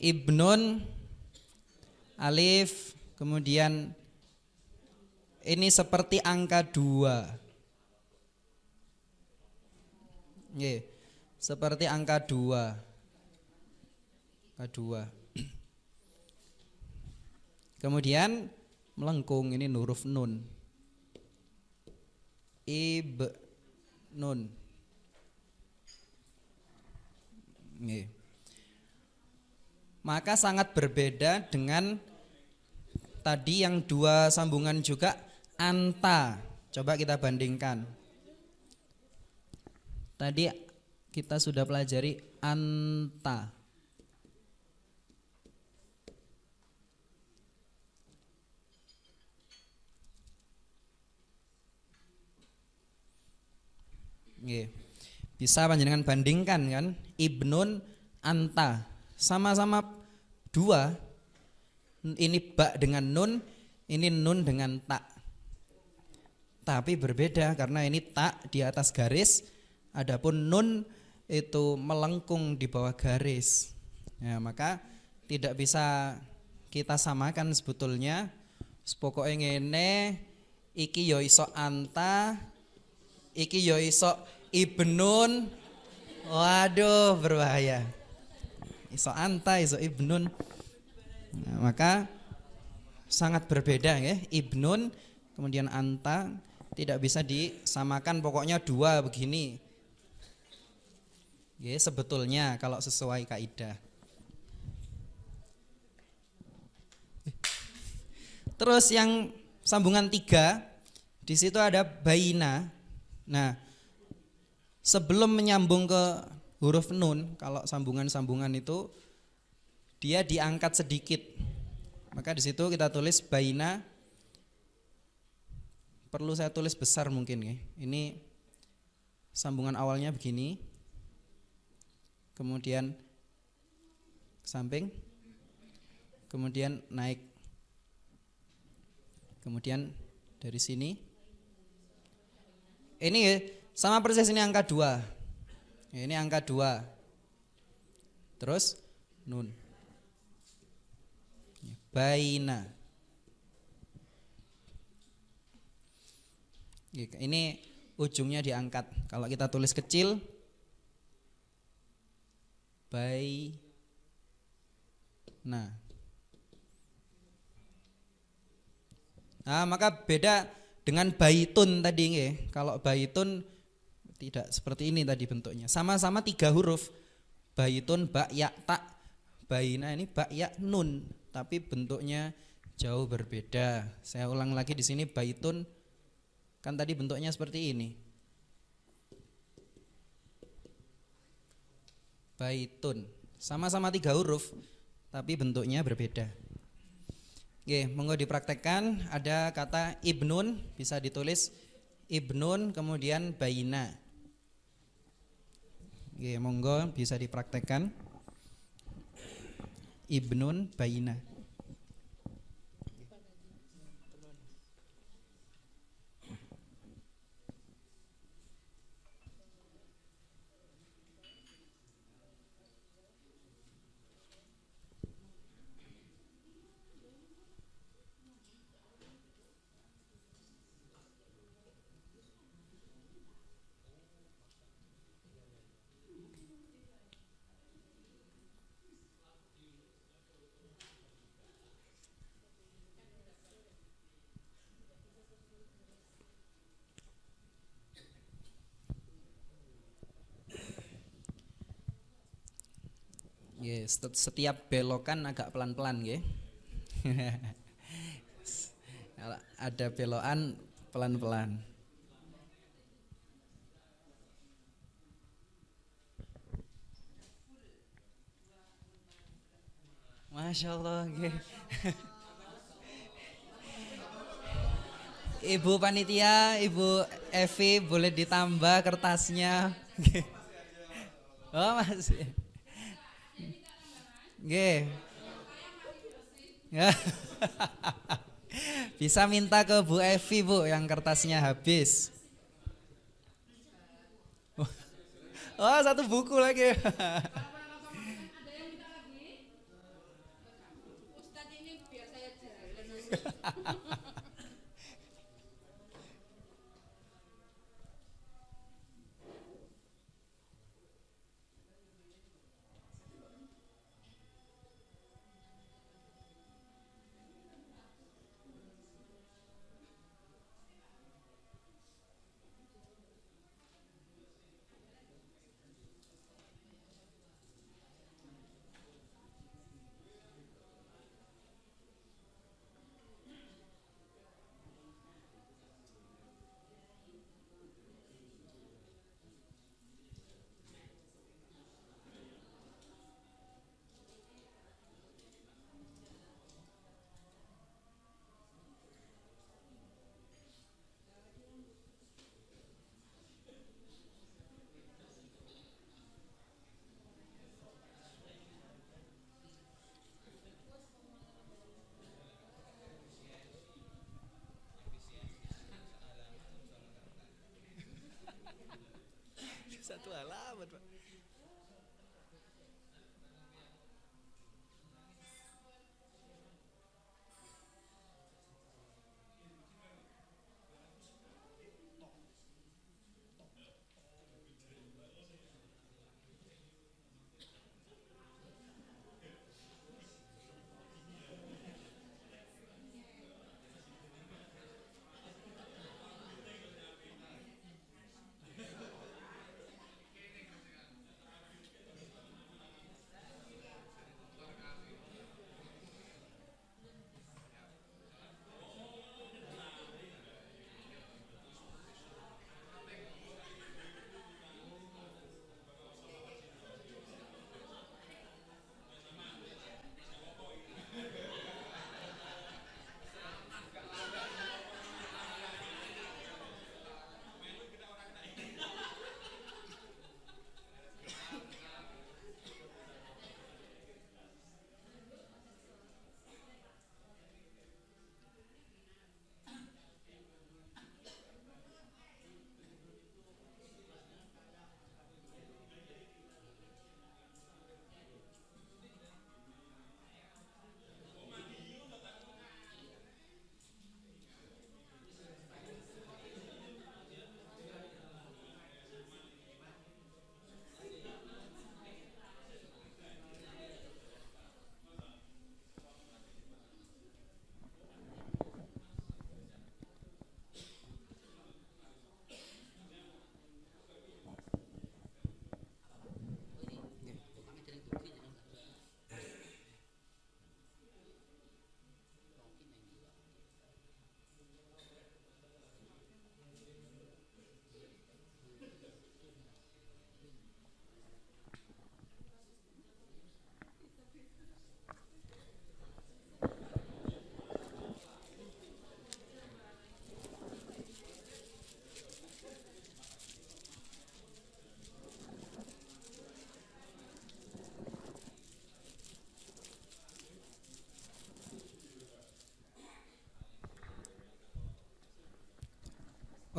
ibnun, alif, kemudian ini seperti angka 2. Nggih, seperti angka 2. Angka 2. Kemudian melengkung, ini huruf nun. Ibnun. Nggih. Maka sangat berbeda dengan tadi yang 2 sambungan juga anta. Coba kita bandingkan. Tadi kita sudah pelajari anta. Nggih. Bisa panjenengan bandingkan kan, ibnun, anta, sama-sama 2. Ini ba dengan nun, ini nun dengan ta. Tapi berbeda karena ini ta di atas garis, adapun nun itu melengkung di bawah garis. Ya, maka tidak bisa kita samakan sebetulnya. Pokoknya ngene, iki yo iso anta, iki yo iso ibnun. Waduh, berbahaya. Iso anta, iso ibnun. Nah, maka sangat berbeda ya. Ibnun kemudian anta tidak bisa disamakan, pokoknya 2 begini. Ya, sebetulnya kalau sesuai kaidah. Terus yang sambungan 3 di situ ada baina. Nah, sebelum menyambung ke huruf nun, kalau sambungan-sambungan itu dia diangkat sedikit. Maka di situ kita tulis baina. Perlu saya tulis besar mungkin ya. Ini sambungan awalnya begini. Kemudian samping. Kemudian naik. Kemudian dari sini. Ini ya, sama persis, ini angka 2. Ini angka 2. Terus nun. Baina. Ini ujungnya diangkat. Kalau kita tulis kecil, baina. Nah, maka beda dengan baitun tadi nggih. Kalau baitun tidak seperti ini tadi bentuknya. Sama-sama 3 huruf. Baitun, ba, ya, ta. Baina ini ba, ya, nun, tapi bentuknya jauh berbeda. Saya ulang lagi di sini, baitun kan tadi bentuknya seperti ini. Baitun. Sama-sama 3 huruf, tapi bentuknya berbeda. Oke, monggo dipraktekkan. Ada kata ibnun, bisa ditulis ibnun kemudian baina. Oke, monggo bisa dipraktekkan. Ibnun baina. Yes, setiap belokan agak pelan-pelan nggih. Kalau ada belokan pelan-pelan. Masya Allah nggih. Ibu panitia, Ibu Evi, boleh ditambah kertasnya. Oh, masih. Nggih. Bisa minta ke Bu Evi, Bu, yang kertasnya habis. Oh, 1 buku lagi. Satu halaman, Pak.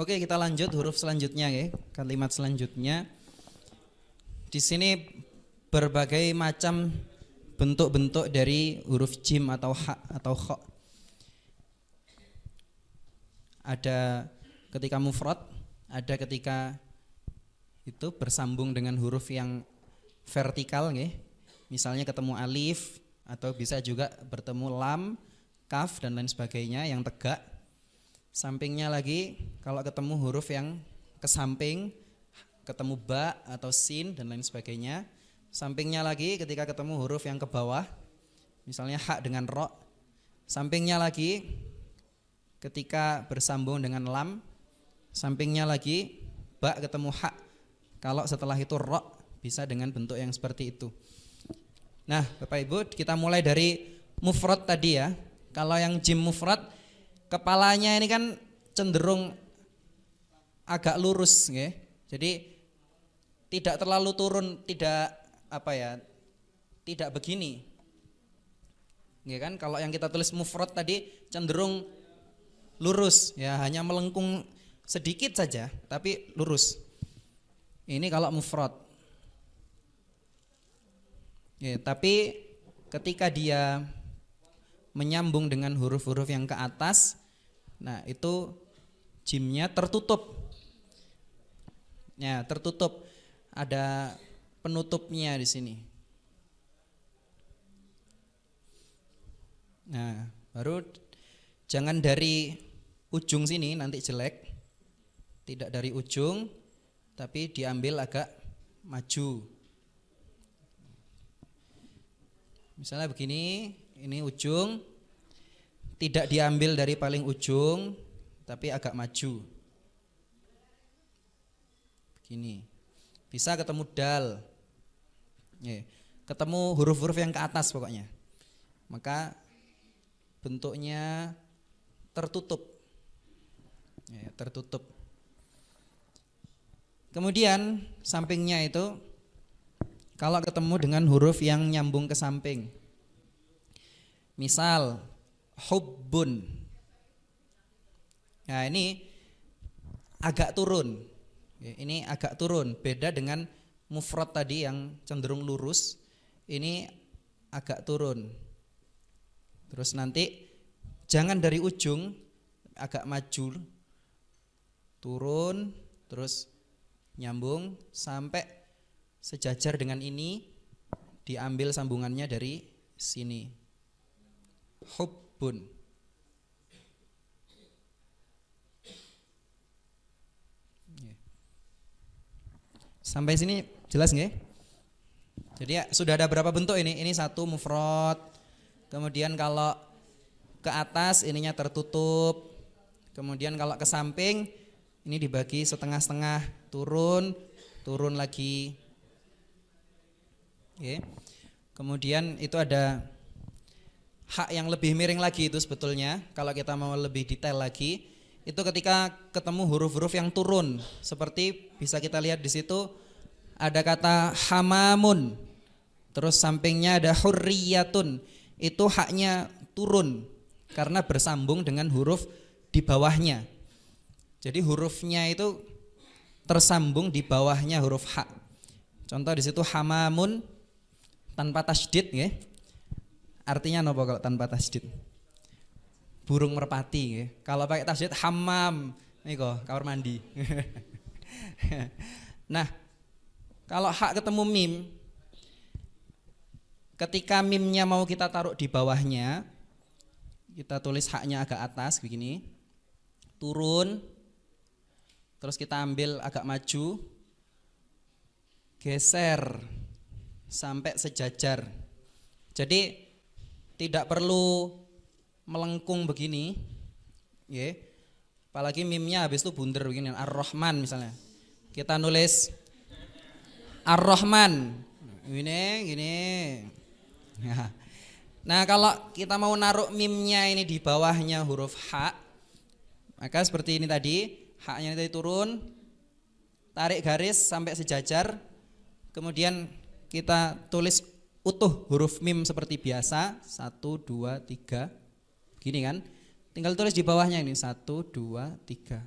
Oke, kita lanjut huruf selanjutnya ya. Kalimat selanjutnya. Di sini berbagai macam bentuk-bentuk dari huruf jim atau ha atau kha. Ada ketika mufrad, ada ketika itu bersambung dengan huruf yang vertikal ya. Misalnya ketemu alif atau bisa juga bertemu lam, kaf dan lain sebagainya yang tegak. Sampingnya lagi kalau ketemu huruf yang ke samping, ketemu ba atau sin dan lain sebagainya. Sampingnya lagi ketika ketemu huruf yang ke bawah, misalnya ha dengan ro. Sampingnya lagi ketika bersambung dengan lam. Sampingnya lagi ba ketemu ha. Kalau setelah itu ro bisa dengan bentuk yang seperti itu. Nah Bapak Ibu, kita mulai dari mufrad tadi ya. Kalau yang jim mufrad, kepalanya ini kan cenderung agak lurus ya. Jadi tidak terlalu turun, tidak tidak begini. Ya kan, kalau yang kita tulis mufrad tadi cenderung lurus ya, hanya melengkung sedikit saja tapi lurus. Ini kalau mufrad. Ya, tapi ketika dia menyambung dengan huruf-huruf yang ke atas, nah itu jimnya tertutup. Ya, tertutup. Ada penutupnya di sini. Nah, baru jangan dari ujung sini nanti jelek. Tidak dari ujung, tapi diambil agak maju. Misalnya begini, ini ujung, tidak diambil dari paling ujung, tapi agak maju. Begini. Bisa ketemu dal. Ketemu huruf-huruf yang ke atas pokoknya. Maka bentuknya tertutup. Tertutup. Kemudian sampingnya itu kalau ketemu dengan huruf yang nyambung ke samping. Misal hubbun. Nah, ini agak turun. Ini agak turun, beda dengan mufrad tadi yang cenderung lurus. Ini agak turun. Terus nanti jangan dari ujung, agak maju, turun, terus nyambung sampai sejajar dengan ini, diambil sambungannya dari sini. Hubbun. Sampai sini jelas nggak? Jadi ya, sudah ada berapa bentuk ini? Ini satu mufrad. Kemudian kalau ke atas ininya tertutup. Kemudian kalau ke samping ini dibagi setengah-setengah, turun, turun lagi. Oke. Kemudian itu ada hak yang lebih miring lagi itu sebetulnya. Kalau kita mau lebih detail lagi, itu ketika ketemu huruf-huruf yang turun, seperti bisa kita lihat di situ ada kata hamamun, terus sampingnya ada hurriyatun. Itu haknya turun karena bersambung dengan huruf di bawahnya. Jadi hurufnya itu tersambung di bawahnya huruf hak. Contoh di situ hamamun tanpa tasydid, ya. Artinya apa kalau tanpa tasydid? Burung merpati, ya. Kalau pakai tasydid hammam, nih kok kamar mandi. Nah, kalau hak ketemu mim, ketika mimnya mau kita taruh di bawahnya, kita tulis haknya agak atas begini, turun, terus kita ambil agak maju, geser sampai sejajar. Jadi tidak perlu melengkung begini, ya. Apalagi mimnya habis itu bunder begini, Ar-Rahman misalnya. Kita nulis Ar-Rahman, gini. Nah, kalau kita mau naruh mimnya ini di bawahnya huruf hak, maka seperti ini tadi, haknya tadi turun, tarik garis sampai sejajar, kemudian kita tulis utuh huruf mim seperti biasa, 1, 2, 3, gini kan, tinggal tulis di bawahnya ini 1, 2, 3.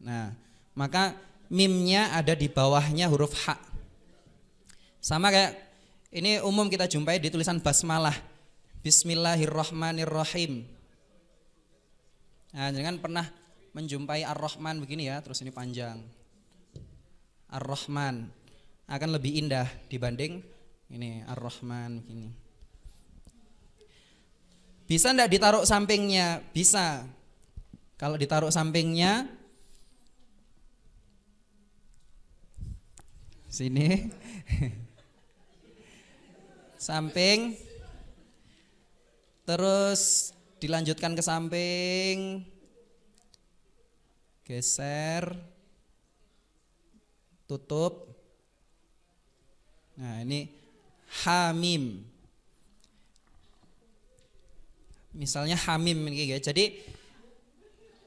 Nah, maka mimnya ada di bawahnya huruf hak. Sama kayak ini umum kita jumpai di tulisan basmalah, Bismillahirrahmanirrahim. Nah, jangan pernah menjumpai Ar-Rahman begini ya, terus ini panjang. Ar-Rahman akan lebih indah dibanding ini Ar-Rahman begini. Bisa enggak ditaruh sampingnya? Bisa. Kalau ditaruh sampingnya sini samping, terus dilanjutkan ke samping, geser, tutup. Nah, ini hamim. Misalnya hamim ini ya. Jadi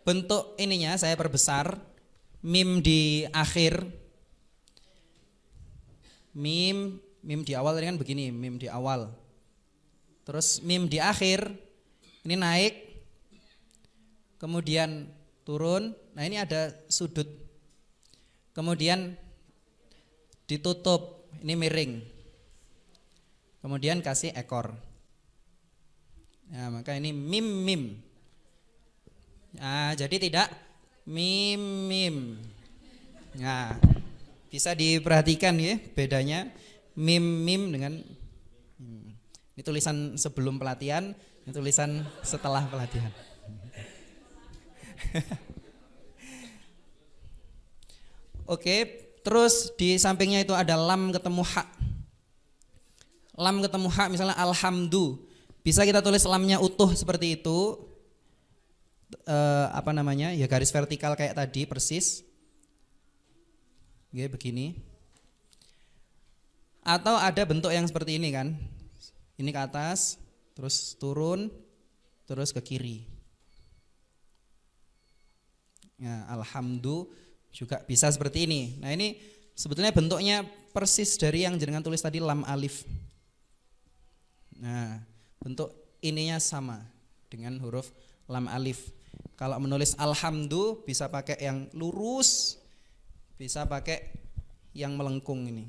bentuk ininya saya perbesar, mim di akhir, mim di awal ini kan begini, mim di awal. Terus mim di akhir ini naik, kemudian turun. Nah, ini ada sudut. Kemudian ditutup, ini miring. Kemudian kasih ekor. Nah, maka ini mim mim. Nah, jadi tidak mim mim. Nah, bisa diperhatikan ya bedanya mim mim dengan ini tulisan sebelum pelatihan, ini tulisan setelah pelatihan. Oke, terus di sampingnya itu ada lam ketemu hak. Lam ketemu hak misalnya alhamdu. Bisa kita tulis lamnya utuh seperti itu. Apa namanya? Ya garis vertikal kayak tadi persis. Oke, begini. Atau ada bentuk yang seperti ini kan. Ini ke atas, terus turun, terus ke kiri. Ya, alhamdu juga bisa seperti ini. Nah, ini sebetulnya bentuknya persis dari yang jenengan tulis tadi lam alif. Nah, bentuk ininya sama dengan huruf lam alif. Kalau menulis alhamdu bisa pakai yang lurus, bisa pakai yang melengkung ini.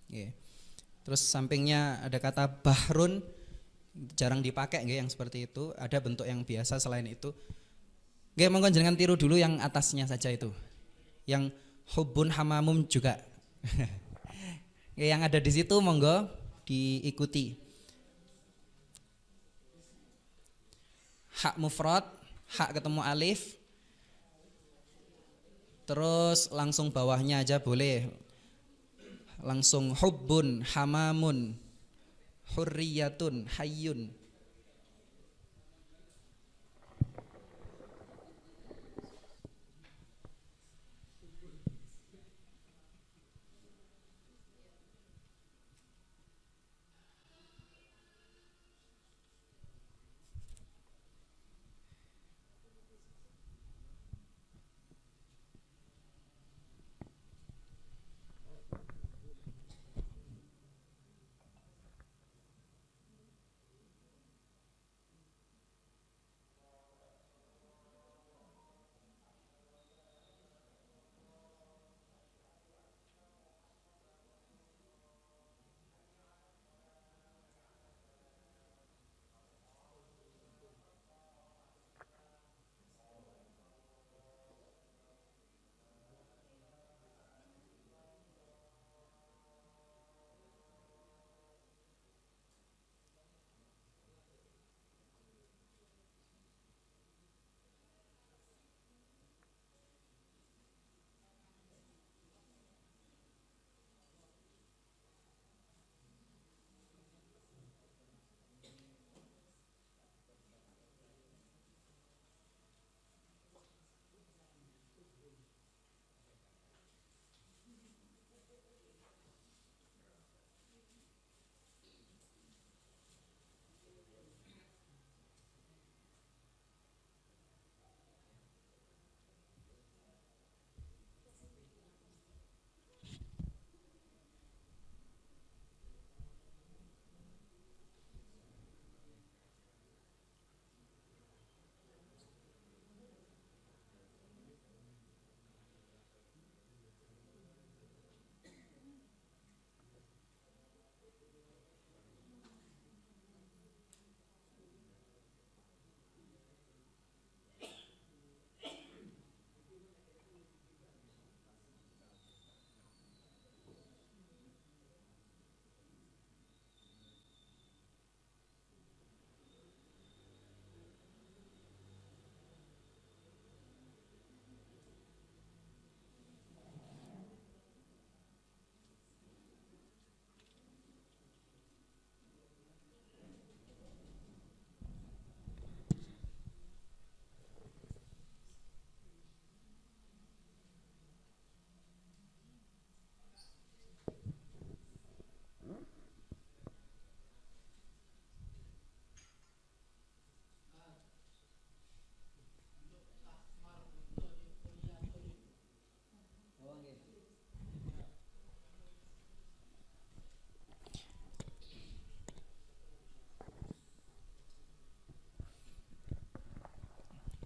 Oke. Terus sampingnya ada kata bahrun, jarang dipakai nggih yang seperti itu. Ada bentuk yang biasa selain itu. Nggih, monggo jenengan tiru dulu yang atasnya saja itu. Yang hubbun hamamum juga. Yang ada di situ monggo diikuti. Hak mufrad, hak ketemu alif. Terus langsung bawahnya aja boleh. Langsung hubbun, hamamun, hurriyatun, hayyun.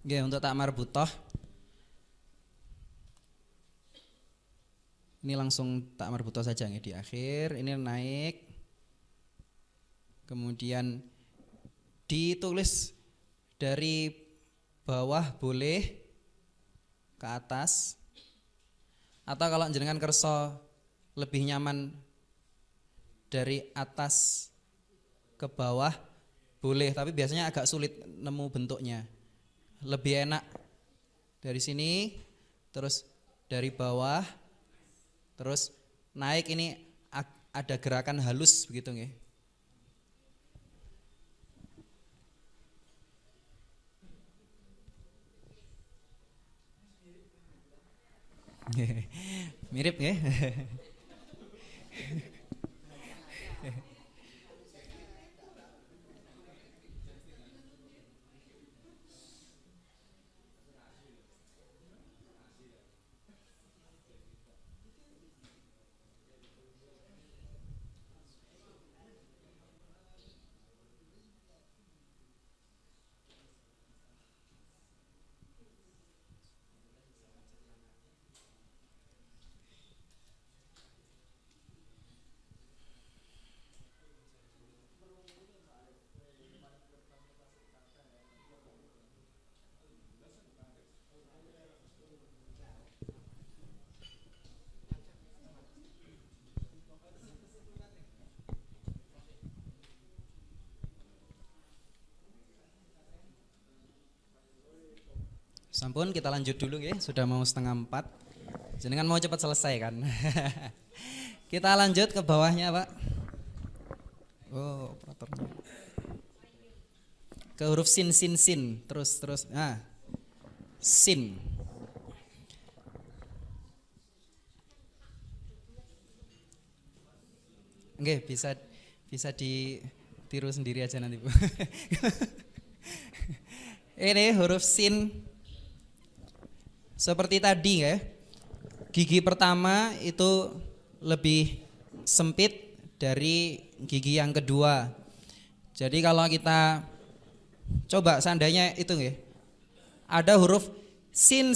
Oke, untuk tak marbutoh ini langsung tak marbutoh saja nih di akhir. Ini naik, kemudian ditulis dari bawah boleh ke atas, atau kalau jenengan kerso lebih nyaman dari atas ke bawah boleh, tapi biasanya agak sulit nemu bentuknya. Lebih enak dari sini, terus dari bawah, terus naik, ini ada gerakan halus begitu nggih. Mirip nggih. Sampun, kita lanjut dulu nggih, sudah mau 3:30. Jenengan mau cepat selesai kan? Kita lanjut ke bawahnya, Pak. Oh, operatornya. Ke huruf sin, terus. Nah, sin. Oke, bisa ditiru sendiri aja nanti, Bu. Ini huruf sin. Seperti tadi ya, gigi pertama itu lebih sempit dari gigi yang kedua. Jadi kalau kita coba seandainya itu ya, ada huruf sin.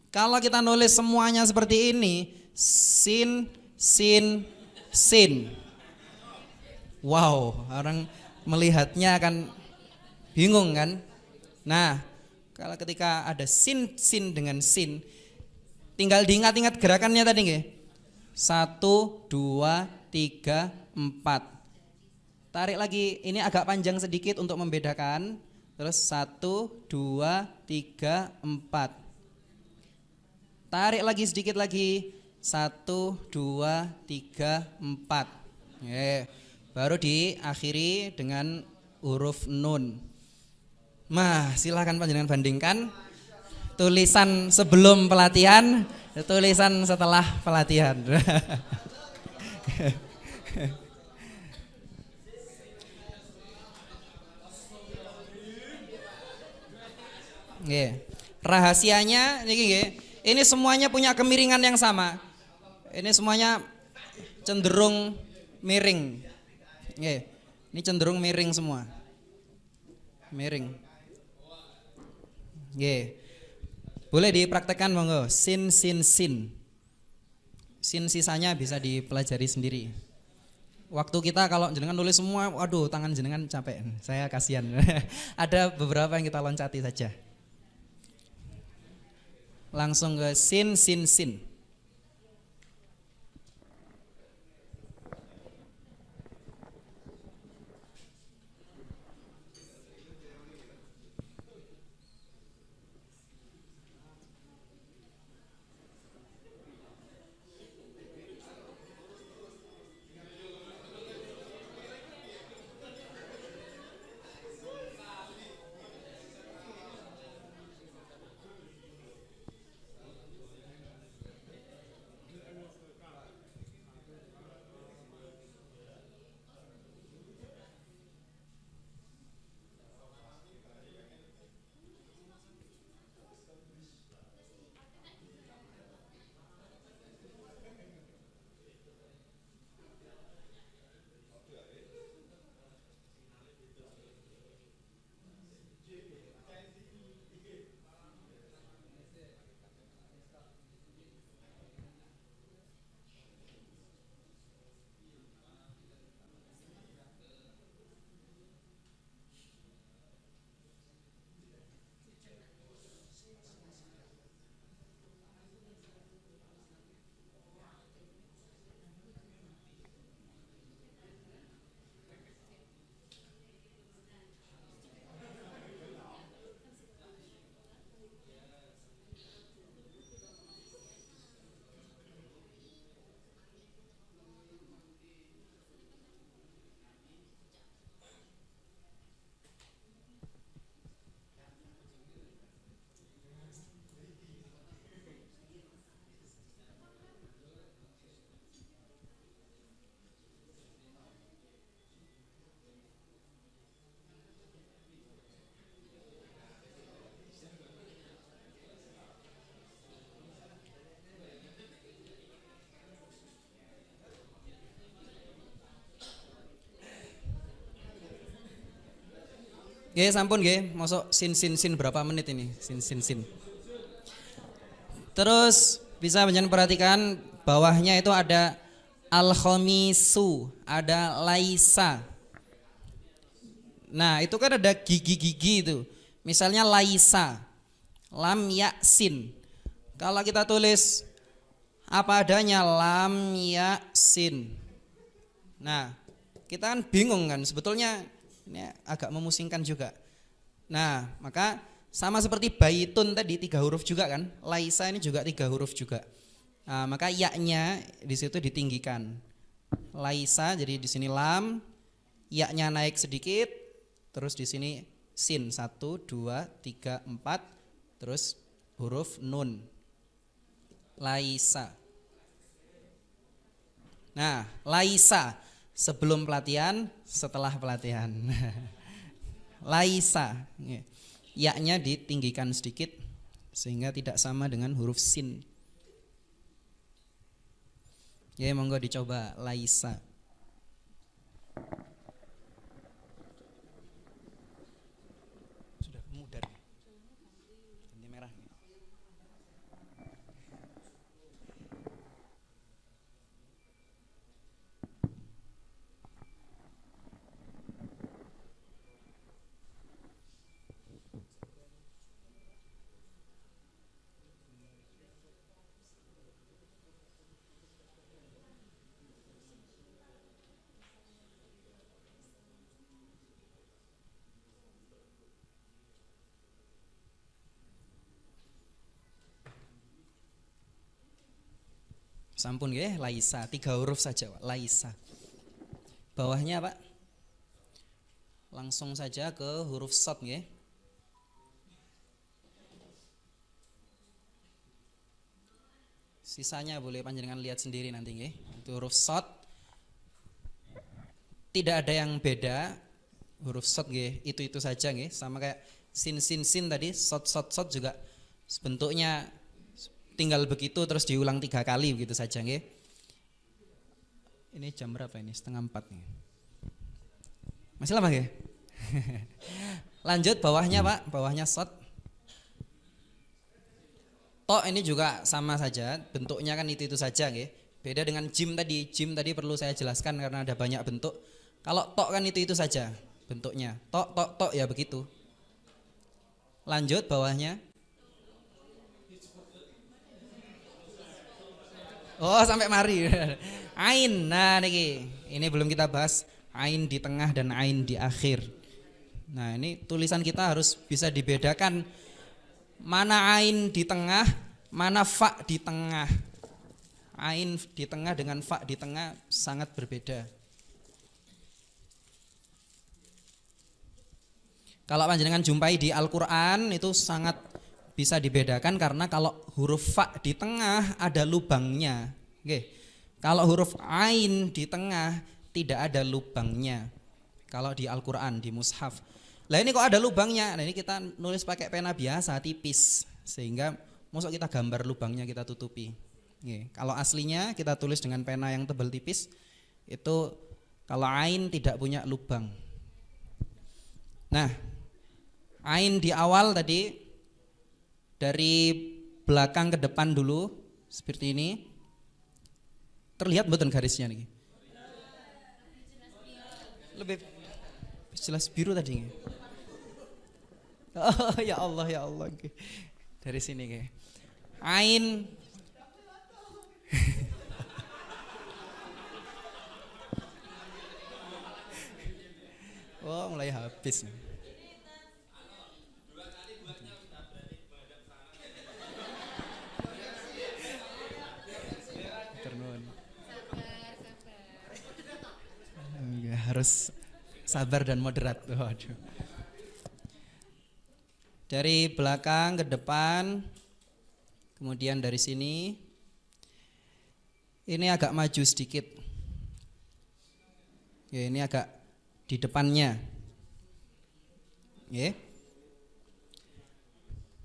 Kalau kita nulis semuanya seperti ini, sin. Wow, orang melihatnya akan bingung kan? Nah, kalau ketika ada sin dengan sin, tinggal diingat-ingat gerakannya tadi nggih. 1, 2, 3, 4. Tarik lagi, ini agak panjang sedikit untuk membedakan. Terus 1, 2, 3, 4. Tarik lagi sedikit lagi. 1, 2, 3, 4. Baru diakhiri dengan huruf nun. Nah, silakan panjenengan bandingkan tulisan sebelum pelatihan, tulisan setelah pelatihan. Rahasianya ini semuanya punya kemiringan yang sama. Ini semuanya cenderung miring. Ini cenderung miring semua. Miring. Boleh dipraktekkan monggo. Sin. Sin sisanya bisa dipelajari sendiri. Waktu kita kalau jenengan nulis semua, waduh tangan jenengan capek. Saya kasihan. Ada beberapa yang kita loncati saja. Langsung ke sin. Nggih, sampun nggih, mosok sin berapa menit ini? Sin. Terus bisa panjenengan perhatikan bawahnya itu ada al-khamisu, ada laisa. Nah, itu kan ada gigi-gigi itu. Misalnya laisa, lam yaksin. Kalau kita tulis apa adanya lam yaksin. Nah, kita kan bingung kan, sebetulnya ini agak memusingkan juga. Nah, maka sama seperti baitun tadi 3 huruf juga kan. Laisa ini juga 3 huruf juga. Nah, maka yaknya di situ ditinggikan. Laisa jadi di sini lam, yaknya naik sedikit, terus di sini sin 1 2 3 4, terus huruf nun. Laisa. Nah, laisa sebelum pelatihan, setelah pelatihan. Laisa. Ya-nya ditinggikan sedikit sehingga tidak sama dengan huruf sin. Ya, monggo dicoba laisa. Sudah mudar. Ganti merah. Sampun nggih, laisa, 3 huruf saja, Pak. Laisa. Bawahnya, Pak. Langsung saja ke huruf shad nggih. Sisanya boleh panjenengan lihat sendiri nanti nggih. Itu huruf shad. Tidak ada yang beda. Huruf shad nggih, itu saja nggih, sama kayak sin tadi, shad juga bentuknya tinggal begitu terus diulang 3 kali begitu saja nggih. Ini jam berapa ini? 3:30 nih. Masih lama nggih? Lanjut bawahnya, Pak, bawahnya shad. To ini juga sama saja, bentuknya kan itu saja nggih. Beda dengan jim tadi. Jim tadi perlu saya jelaskan karena ada banyak bentuk. Kalau to kan itu saja bentuknya. To ya begitu. Lanjut bawahnya. Oh, sampai mari. Ain. Nah, niki. Ini belum kita bahas ain di tengah dan ain di akhir. Nah, ini tulisan kita harus bisa dibedakan mana ain di tengah, mana fa di tengah. Ain di tengah dengan fa di tengah sangat berbeda. Kalau panjenengan jumpai di Al-Qur'an itu sangat bisa dibedakan karena kalau huruf fa di tengah ada lubangnya. Oke. Kalau huruf ain di tengah tidak ada lubangnya. Kalau di Al-Qur'an, di mushaf. Lah ini kok ada lubangnya? Nah, ini kita nulis pakai pena biasa tipis sehingga masuk kita gambar lubangnya kita tutupi. Oke. Kalau aslinya kita tulis dengan pena yang tebal tipis itu kalau ain tidak punya lubang. Nah, ain di awal tadi dari belakang ke depan dulu seperti ini. Terlihat mboten garisnya nih? Lebih jelas biru tadi. Oh, ya Allah ya Allah. Dari sini kayak. Ain. Oh, mulai habis nih. Harus sabar dan moderat. Waduh. Dari belakang ke depan, kemudian dari sini, ini agak maju sedikit. Ya, ini agak di depannya. Ya.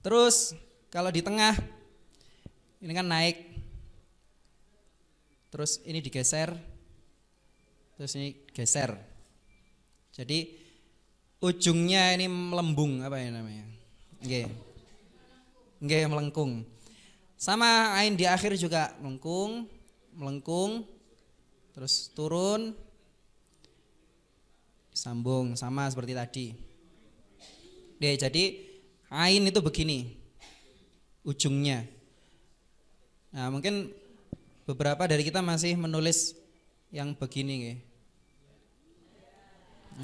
Terus kalau di tengah, ini kan naik. Terus ini digeser. Terus ini geser. Jadi ujungnya ini melembung apa ya namanya? Nggih. Nggih, melengkung. Sama ain di akhir juga melengkung, melengkung, terus turun, sambung sama seperti tadi. Oke, jadi ain itu begini ujungnya. Nah, mungkin beberapa dari kita masih menulis yang begini nggih.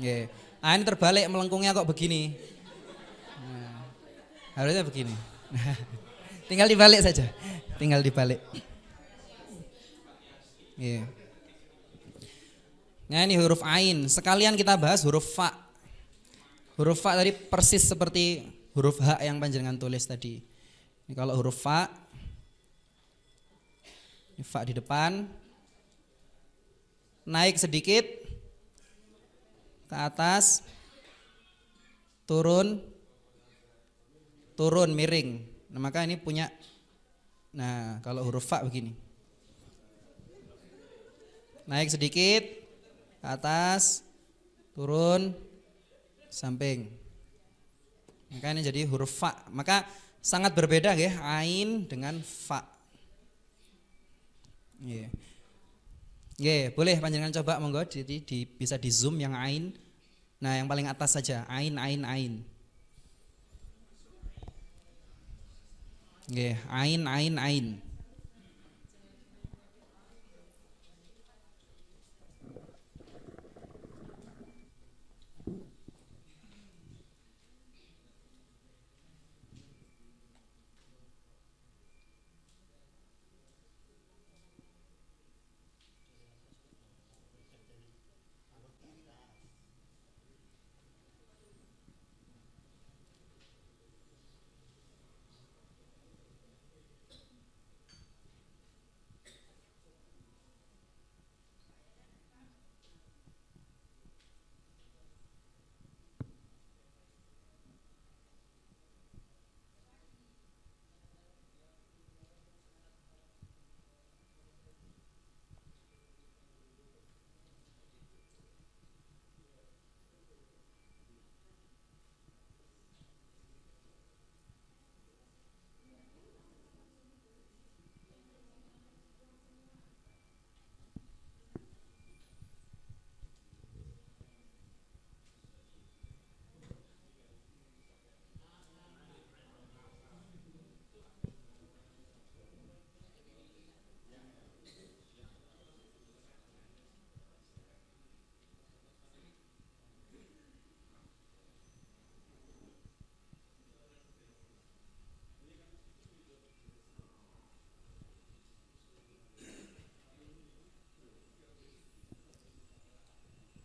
Nggih. Ain terbalik melengkungnya kok begini. Nah, harusnya begini. Tinggal dibalik saja. Tinggal dibalik. Nggih. Nah, ini huruf ain. Sekalian kita bahas huruf fa. Huruf fa tadi persis seperti huruf H yang panjenengan tulis tadi. Ini kalau huruf fa, ini fa di depan, naik sedikit ke atas, turun, turun miring. Nah, maka ini punya, nah kalau huruf fa begini, naik sedikit ke atas, turun, samping. Maka ini jadi huruf fa. Maka sangat berbeda ya ain dengan fa. Yeah. Yeah, boleh panjenengan coba monggo, jadi bisa di zoom yang ain. Nah, yang paling atas saja, ain ain ain. Yeah, ain ain ain.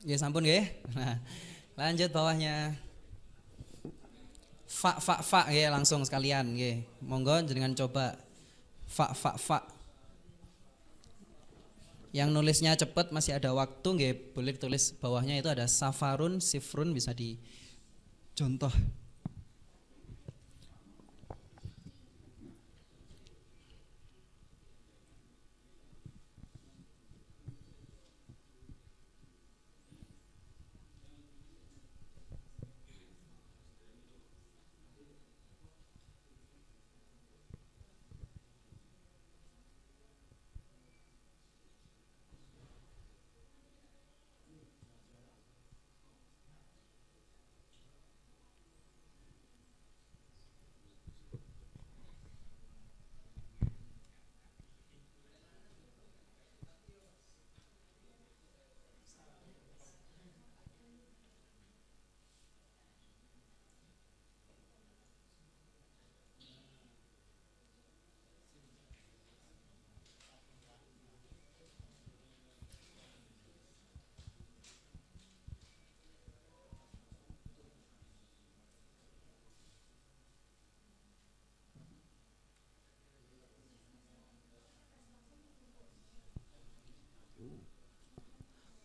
Ya sampun nggih. Nah, lanjut bawahnya. Fa fa fa ya langsung sekalian nggih. Monggo jenengan coba fa fa fa. Yang nulisnya cepet masih ada waktu nggih, boleh tulis bawahnya itu ada safarun, sifrun bisa dicontoh.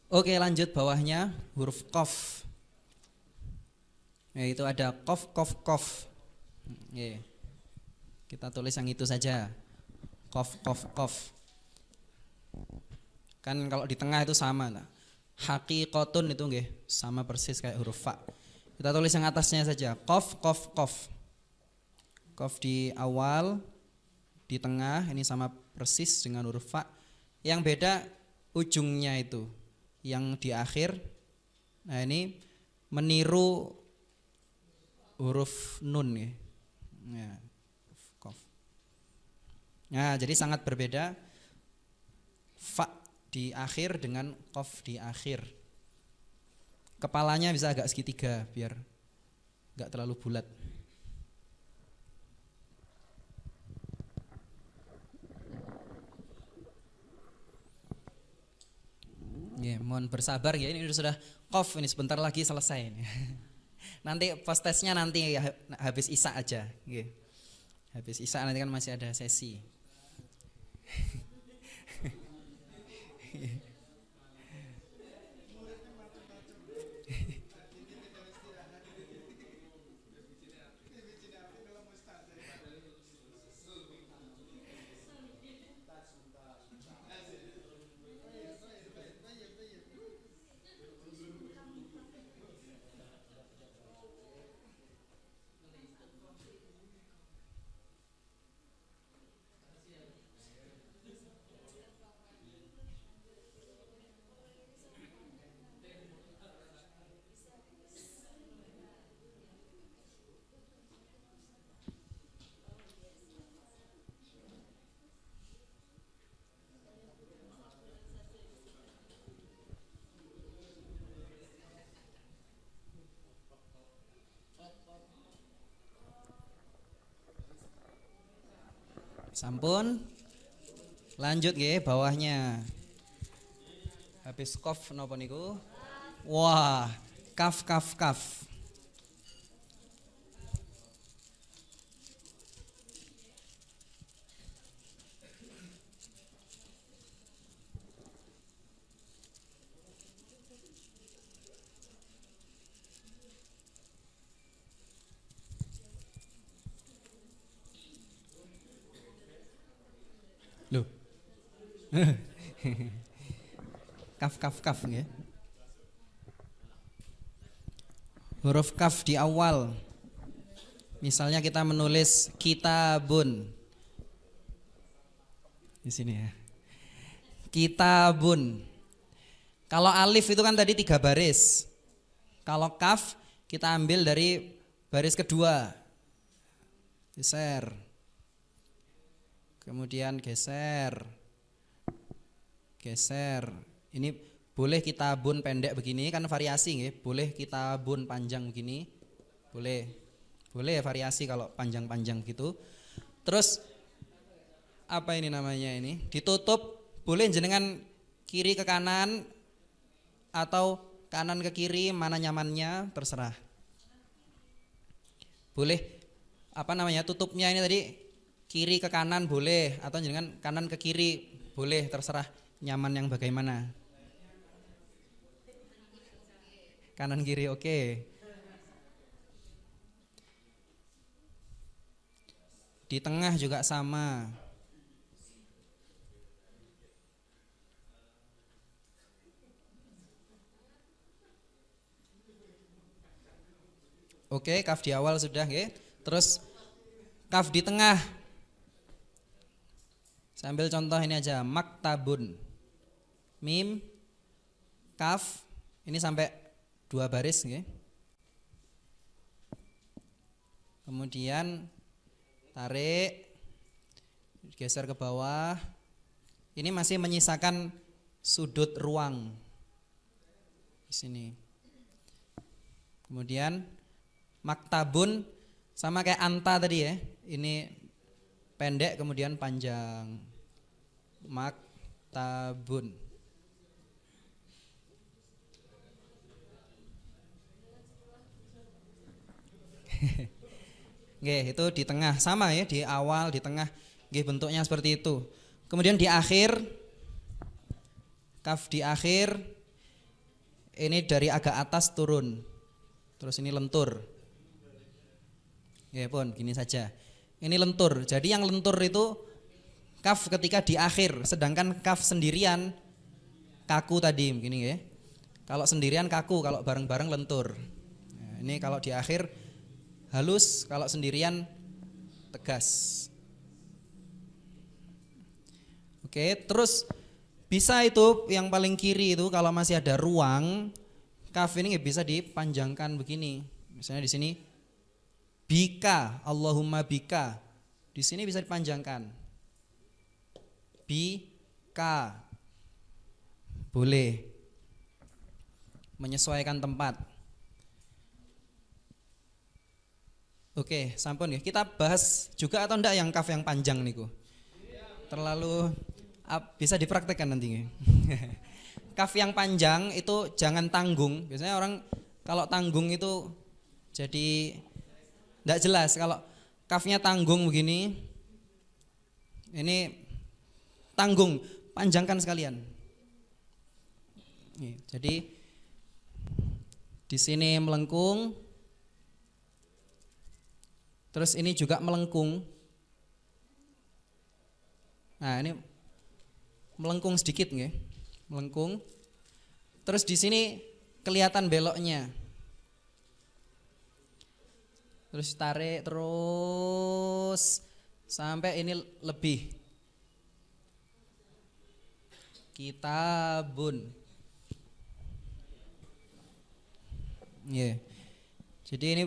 Oke, lanjut bawahnya huruf qaf. Itu ada qaf qaf qaf. Kita tulis yang itu saja. Qaf qaf qaf. Kan kalau di tengah itu sama lah. Haqiqatun itu nggih, sama persis kayak huruf fa. Kita tulis yang atasnya saja. Qaf, qaf, qaf. Qaf di awal, di tengah, ini sama persis dengan huruf fa. Yang beda ujungnya itu. Yang di akhir, nah ini meniru huruf nun ya. Ya, qaf. Nah, jadi sangat berbeda fa di akhir dengan qaf di akhir. Kepalanya bisa agak segitiga biar enggak terlalu bulat. Ya, mohon bersabar ya, ini sudah qaf, ini sebentar lagi selesai ini. Nanti post testnya nanti ya, habis isya aja. Ya. Habis isya nanti kan masih ada sesi. Sampun. Lanjut nggih bawahnya. Habis qaf napa niku? Wah, kaf kaf kaf. Loh. Kaf kaf kaf nggih. Huruf kaf di awal. Misalnya kita menulis kitabun. Di sini ya. Kitabun. Kalau alif itu kan tadi 3 baris. Kalau kaf kita ambil dari baris kedua. Geser. Kemudian geser. Geser. Ini boleh kitabun pendek begini kan variasi nggih. Boleh kitabun panjang begini. Boleh. Boleh variasi kalau panjang-panjang gitu. Terus apa ini namanya ini? Ditutup, boleh jenengan kiri ke kanan atau kanan ke kiri, mana nyamannya terserah. Boleh apa namanya? Tutupnya ini tadi kiri ke kanan boleh atau jenengan kanan ke kiri boleh, terserah nyaman yang bagaimana. Kanan kiri oke. Di tengah juga sama. Oke, kaf di awal sudah nggih. Terus kaf di tengah. Sambil contoh ini aja, maktabun. Mim, kaf, ini sampai 2 baris nggih. Kemudian tarik, geser ke bawah. Ini masih menyisakan sudut ruang di sini. Kemudian maktabun sama kayak anta tadi ya. Ini pendek kemudian panjang. Maktabun. Nggih, itu di tengah sama ya, di awal, di tengah. Nggih, bentuknya seperti itu. Kemudian di akhir, kaf di akhir, ini dari agak atas turun. Terus ini lentur. Nggih pun, gini saja. Ini lentur. Jadi yang lentur itu kaf ketika di akhir, sedangkan kaf sendirian kaku tadi begini ya. Kalau sendirian kaku, kalau bareng-bareng lentur. Nah, Ini kalau di akhir halus, kalau sendirian tegas. Oke, terus bisa itu yang paling kiri itu kalau masih ada ruang, kaf ini bisa dipanjangkan begini. Misalnya di sini bika, Allahumma bika. Di sini bisa dipanjangkan. Bika. Boleh. Menyesuaikan tempat. Oke, sampun ya. Kita bahas juga atau enggak yang kaf yang panjang niku? Terlalu bisa dipraktekkan nanti. Kaf yang panjang itu jangan tanggung. Biasanya orang kalau tanggung itu jadi enggak jelas. Kalau kafnya tanggung begini, ini tanggung, panjangkan sekalian. Jadi di sini melengkung, terus ini juga melengkung. Nah ini melengkung sedikit nggih, melengkung. Terus di sini kelihatan beloknya. Terus tarik terus sampai ini lebih. Kitabun. Yeah. Jadi ini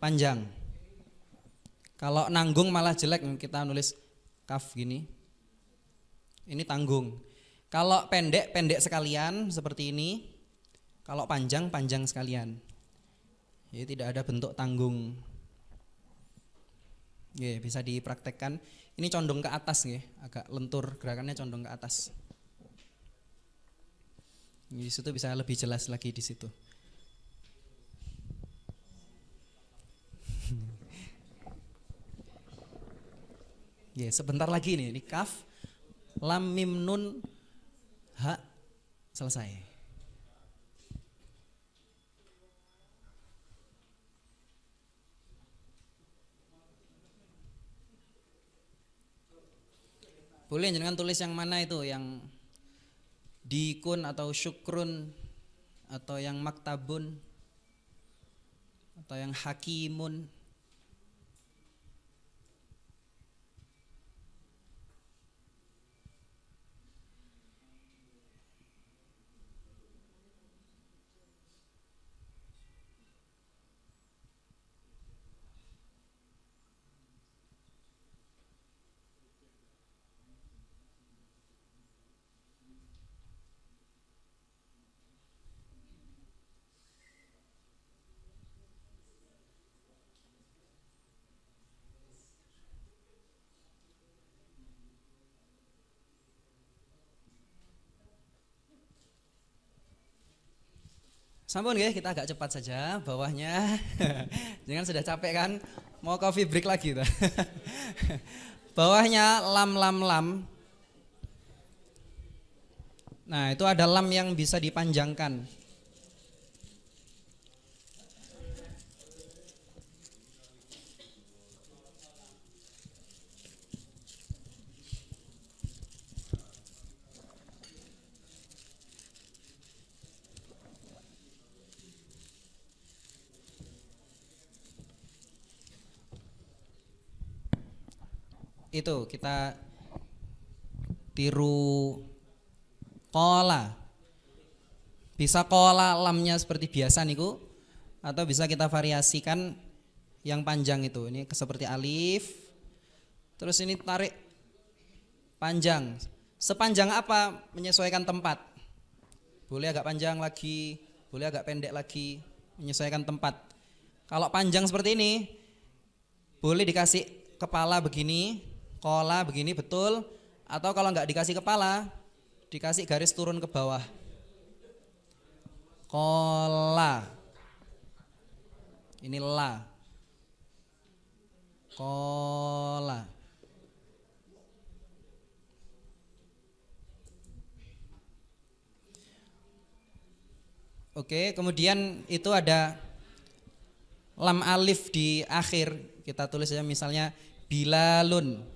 panjang. Kalau nanggung malah jelek, kita nulis kaf gini. Ini tanggung. Kalau pendek, pendek sekalian seperti ini. Kalau panjang, panjang sekalian. Jadi tidak ada bentuk tanggung. Ya, bisa dipraktekkan. Ini condong ke atas ya, agak lentur gerakannya condong ke atas. Di situ bisa lebih jelas lagi di situ. Ya, sebentar lagi nih, ini kaf, lam, mim, nun, ha, selesai. Boleh jangan tulis yang mana itu, yang dikun atau syukrun atau yang maktabun atau yang hakimun. Sampun ya, kita agak cepat saja bawahnya. Jangan sudah capek kan, mau coffee break lagi. Bawahnya lam, lam, lam. Nah itu ada lam yang bisa dipanjangkan. Itu kita tiru kola. Bisa kola lamnya seperti biasa niku, atau bisa kita variasikan yang panjang itu. Ini seperti alif. Terus ini tarik panjang. Sepanjang apa menyesuaikan tempat. Boleh agak panjang lagi, boleh agak pendek lagi, menyesuaikan tempat. Kalau panjang seperti ini, boleh dikasih kepala begini, kola begini betul, atau kalau nggak dikasih kepala, dikasih garis turun ke bawah. Kola. Ini la. Kola. Oke, kemudian itu ada lam alif di akhir. Kita tulis saja misalnya bilalun.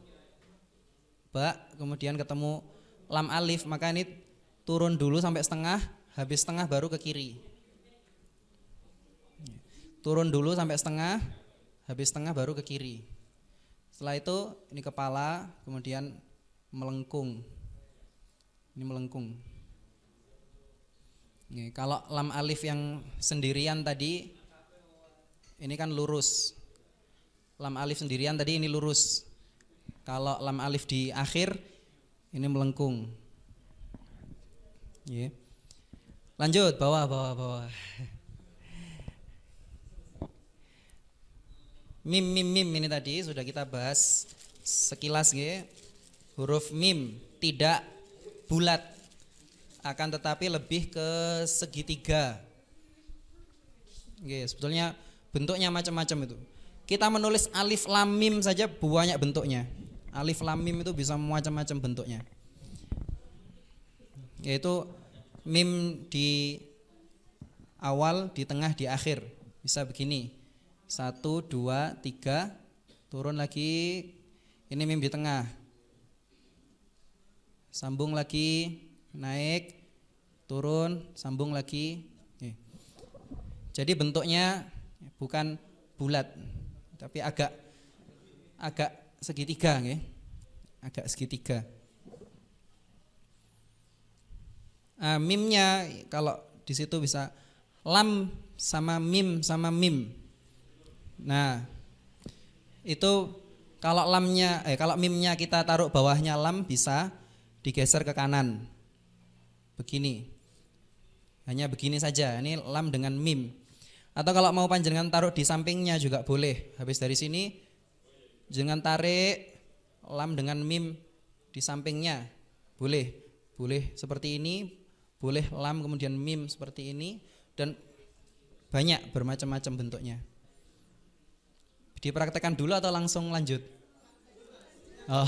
Ba, kemudian ketemu lam alif, maka ini turun dulu sampai setengah, habis setengah baru ke kiri. turun dulu sampai setengah, habis setengah baru ke kiri. Setelah itu ini kepala, kemudian melengkung. Ini melengkung. Nih, kalau lam alif yang sendirian tadi ini kan lurus. Lam alif sendirian tadi ini lurus. Kalau lam alif di akhir ini melengkung. Nih. Lanjut, bawah. Mim ini tadi sudah kita bahas sekilas nggih. Huruf mim tidak bulat, akan tetapi lebih ke segitiga. Nggih, sebetulnya bentuknya macam-macam itu. Kita menulis alif lam mim saja banyak bentuknya. Alif lam mim itu bisa macam-macam bentuknya. Yaitu mim di awal, di tengah, di akhir. Bisa begini. 1, 2, 3, turun lagi, ini mim di tengah, sambung lagi, naik, turun, sambung lagi. Jadi bentuknya bukan bulat, tapi agak segitiga, agak segitiga. Mimnya kalau di situ bisa lam sama mim sama mim. Nah, itu kalau mimnya kita taruh bawahnya lam bisa digeser ke kanan. Begini. Hanya begini saja. Ini lam dengan mim. Atau kalau mau panjenengan taruh di sampingnya juga boleh. Habis dari sini jangan tarik lam dengan mim di sampingnya. Boleh. Boleh seperti ini, boleh lam kemudian mim seperti ini, dan banyak bermacam-macam bentuknya. Dipraktekkan dulu atau langsung lanjut? Oh.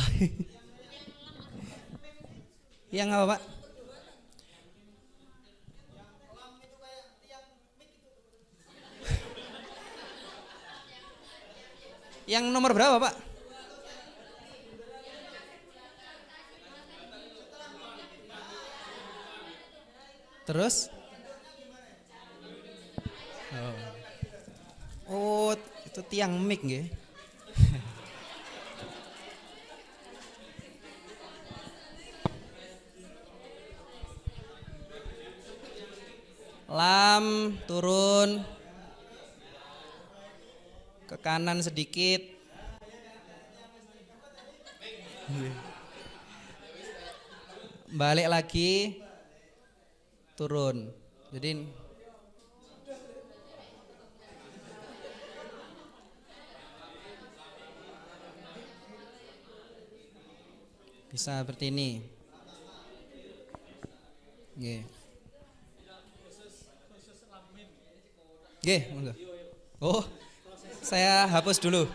Yang apa, Pak? Yang nomor berapa, Pak? Terus? Oh, itu tiang mic nggih. Lam turun ke kanan sedikit. Balik lagi, turun. Jadi bisa seperti ini. Nggih. Nggih, monggo. Oh, saya hapus dulu.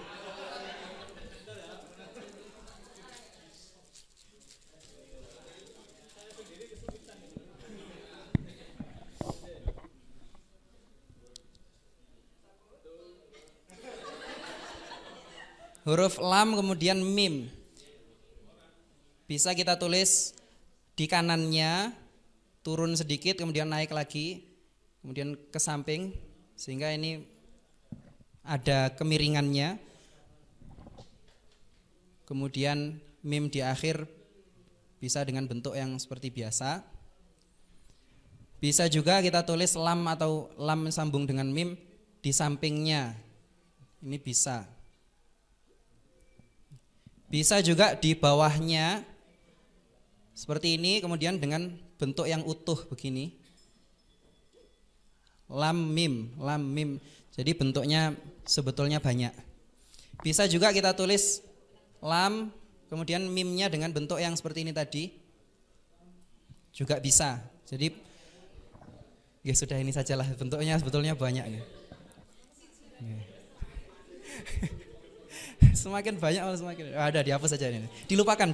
Huruf lam kemudian mim. Bisa kita tulis di kanannya, turun sedikit kemudian naik lagi, kemudian ke samping, sehingga ini ada kemiringannya. Kemudian mim di akhir bisa dengan bentuk yang seperti biasa. Bisa juga kita tulis lam atau lam sambung dengan mim di sampingnya. Ini bisa. Bisa juga di bawahnya seperti ini, kemudian dengan bentuk yang utuh begini. Lam mim. Jadi bentuknya sebetulnya banyak. Bisa juga kita tulis lam kemudian mimnya dengan bentuk yang seperti ini tadi. Juga bisa. Jadi ya sudah, ini sajalah, bentuknya sebetulnya banyak ya. Semakin banyak semakin ada, dihapus saja ini. Dilupakan.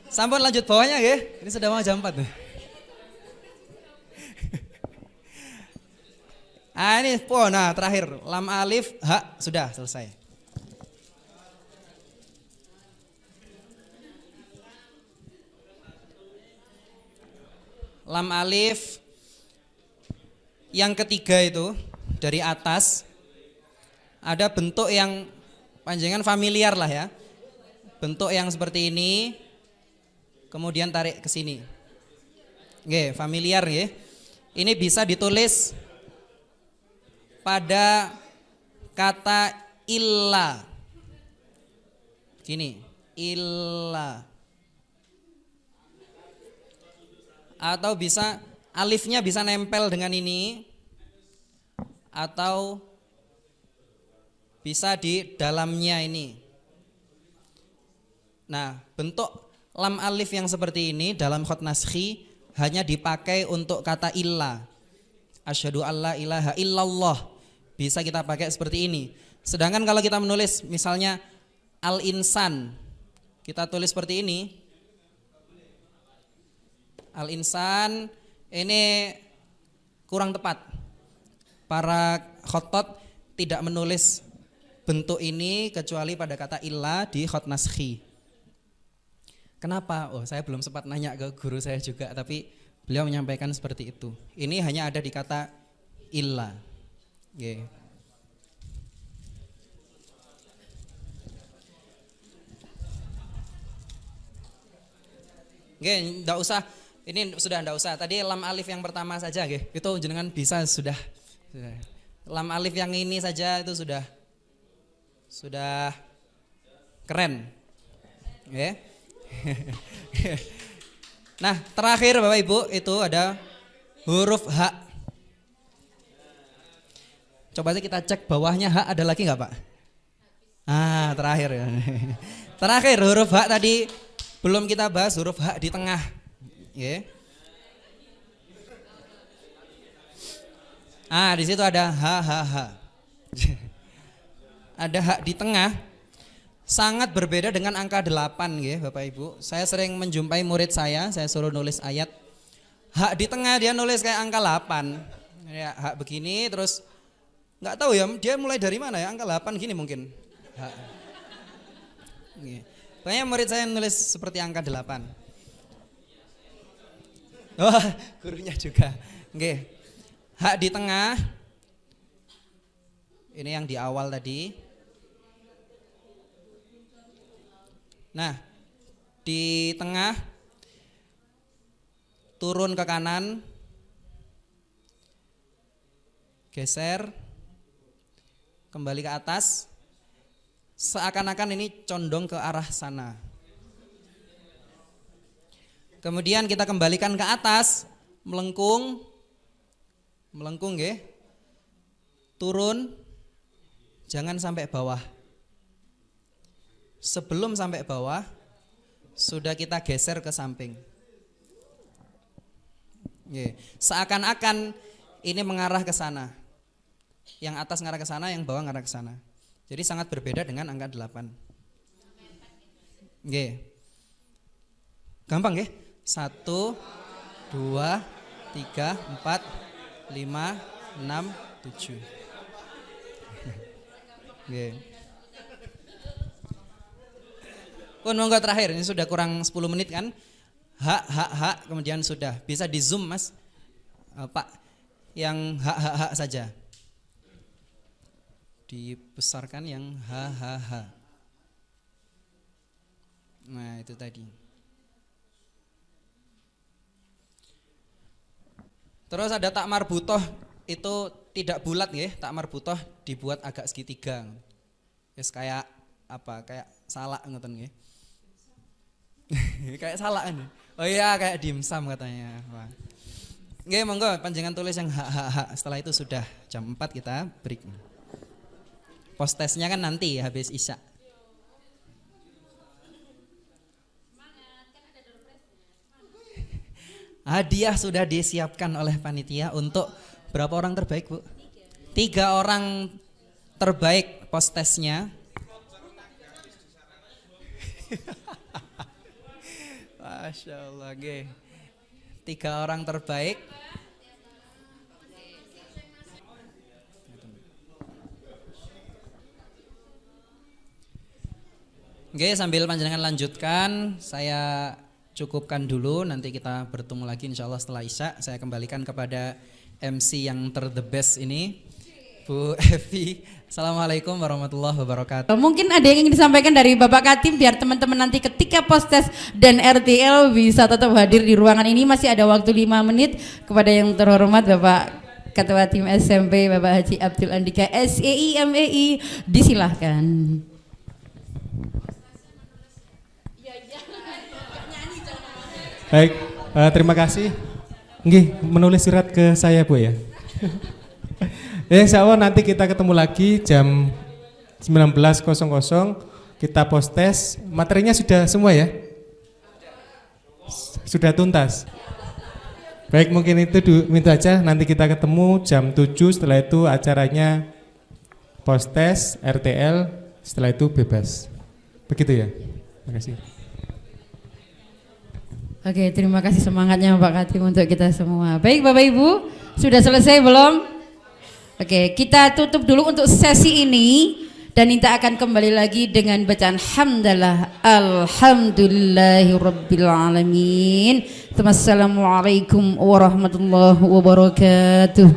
Sampun lanjut bawahnya nggih. Ini sudah mau jam 4 nih. Ini nah terakhir lam alif ha sudah selesai. Lam alif yang ketiga itu dari atas, ada bentuk yang panjangan familiar lah ya. Bentuk yang seperti ini, kemudian tarik ke sini. Oke, familiar ya. Ini bisa ditulis pada kata illa. Gini, illa. Atau bisa alifnya bisa nempel dengan ini, atau bisa di dalamnya ini. Nah, bentuk lam alif yang seperti ini dalam khot naskhi hanya dipakai untuk kata illa. Asyhadu alla ilaha illallah. Bisa kita pakai seperti ini. Sedangkan kalau kita menulis misalnya al-insan, kita tulis seperti ini. Al-insan ini kurang tepat. Para khotot tidak menulis bentuk ini kecuali pada kata illa di khot naskhi. Kenapa? Oh, saya belum sempat nanya ke guru saya juga, tapi beliau menyampaikan seperti itu. Ini hanya ada di kata illa. Okay. Oke, enggak usah. Ini sudah enggak usah. Tadi lam alif yang pertama saja, okay. Itu jenengan bisa sudah. Lam alif yang ini saja itu sudah keren. Oke. Okay. Nah, terakhir Bapak Ibu itu ada huruf H. Coba aja kita cek bawahnya H ada lagi nggak Pak? Ah, terakhir ya. Terakhir huruf H tadi belum kita bahas huruf H di tengah. Ya. Ah, di situ ada H. Ada H di tengah. Sangat berbeda dengan angka 8 ya Bapak Ibu. Saya sering menjumpai murid saya suruh nulis ayat. Hak di tengah dia nulis kayak angka 8. Ya, hak begini terus enggak tahu ya dia mulai dari mana ya, angka 8 gini mungkin. Hak. Banyak murid saya nulis seperti angka 8. Oh, gurunya juga. Oke. Hak di tengah. Ini yang di awal tadi. Nah, di tengah turun ke kanan, geser, kembali ke atas, seakan-akan ini condong ke arah sana. Kemudian kita kembalikan ke atas, melengkung ya, turun, jangan sampai bawah. Sebelum sampai bawah sudah kita geser ke samping. Seakan-akan ini mengarah ke sana. Yang atas mengarah ke sana, yang bawah mengarah ke sana. Jadi sangat berbeda dengan angka 8. Gampang ya? 1, 2, 3, 4, 5, 6, 7. Monggo terakhir, ini sudah kurang 10 menit kan. Hak, kemudian sudah. Bisa di zoom Mas Pak, yang hak saja. Dibesarkan yang hak. Nah itu tadi. Terus ada tak marbutoh, itu tidak bulat ya. Tak marbutoh dibuat agak segitiga. Yes, kayak apa? Kayak salak ngoten nggih. Kayak salak ini. Oh iya kayak dimsum katanya. Nggih monggo panjenengan tulis yang hak. Setelah itu sudah jam 4 kita break. Post testnya kan nanti habis isya. Hadiah sudah disiapkan oleh panitia untuk berapa orang terbaik Bu? 3 orang terbaik post testnya. Masya Allah, 3 orang terbaik. Sambil panjenengan lanjutkan, saya cukupkan dulu. Nanti kita bertemu lagi insya Allah setelah isya. Saya kembalikan kepada MC yang the best ini. Bu Evi. Assalamualaikum warahmatullahi wabarakatuh. Mungkin ada yang ingin disampaikan dari Bapak Katim biar teman-teman nanti ketika postes dan RTL bisa tetap hadir di ruangan ini. Masih ada waktu 5 menit. Kepada yang terhormat Bapak Ketua Tim SMP Bapak Haji Abdul Andika SEI MEI, disilahkan. Baik, terima kasih. Nggih, menulis surat ke saya Bu ya. Ya, insya Allah nanti kita ketemu lagi jam 19.00, kita postes. Materinya sudah semua ya? Sudah tuntas? Baik, mungkin itu minta aja, nanti kita ketemu jam 7, setelah itu acaranya postes, RTL, setelah itu bebas. Begitu ya? Terima kasih. Oke, terima kasih semangatnya Pak Katim untuk kita semua. Baik Bapak Ibu, sudah selesai belum? Oke, kita tutup dulu untuk sesi ini dan kita akan kembali lagi dengan bacaan hamdalah alhamdulillahirabbil alamin. Wassalamualaikum warahmatullahi wabarakatuh.